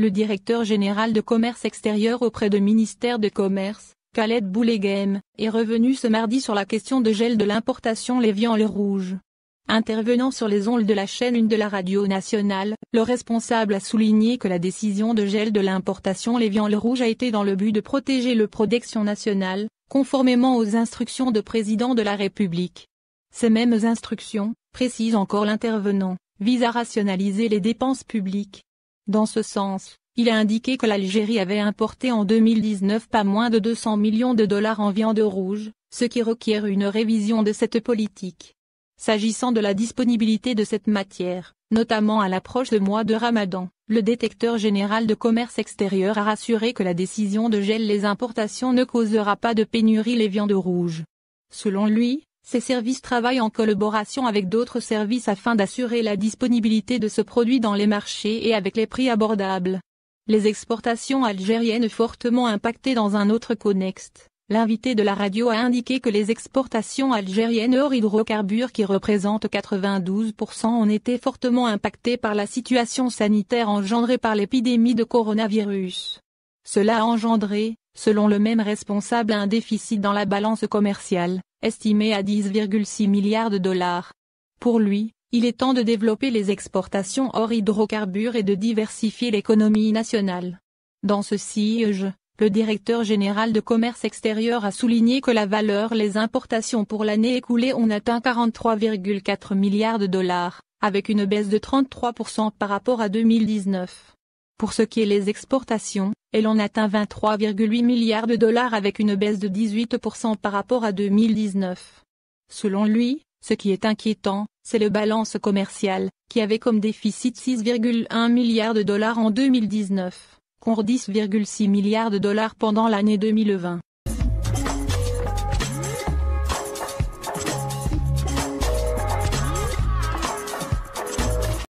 Le directeur général de commerce extérieur auprès du ministère de Commerce, Khaled Bouleguem, est revenu ce mardi sur la question de gel de l'importation les viandes rouges. Intervenant sur les ondes de la chaîne 1 de la radio nationale, le responsable a souligné que la décision de gel de l'importation les viandes rouges a été dans le but de protéger le production nationale, conformément aux instructions du président de la République. Ces mêmes instructions, précise encore l'intervenant, visent à rationaliser les dépenses publiques. Dans ce sens, il a indiqué que l'Algérie avait importé en 2019 pas moins de 200 millions de dollars en viande rouge, ce qui requiert une révision de cette politique. S'agissant de la disponibilité de cette matière, notamment à l'approche du mois de Ramadan, le directeur général de commerce extérieur a rassuré que la décision de gel les importations ne causera pas de pénurie les viandes rouges. Selon lui, ces services travaillent en collaboration avec d'autres services afin d'assurer la disponibilité de ce produit dans les marchés et avec les prix abordables. Les exportations algériennes fortement impactées dans un autre contexte. L'invité de la radio a indiqué que les exportations algériennes hors hydrocarbures qui représentent 92% ont été fortement impactées par la situation sanitaire engendrée par l'épidémie de coronavirus. Cela a engendré, selon le même responsable, un déficit dans la balance commerciale, estimé à 10,6 milliards de dollars. Pour lui, il est temps de développer les exportations hors hydrocarbures et de diversifier l'économie nationale. Dans ce siège, le directeur général de commerce extérieur a souligné que la valeur les importations pour l'année écoulée ont atteint 43,4 milliards de dollars, avec une baisse de 33% par rapport à 2019. Pour ce qui est les exportations, elles ont atteint 23,8 milliards de dollars avec une baisse de 18% par rapport à 2019. Selon lui, ce qui est inquiétant, c'est le balance commercial, qui avait comme déficit 6,1 milliards de dollars en 2019. Contre 10,6 milliards de dollars pendant l'année 2020.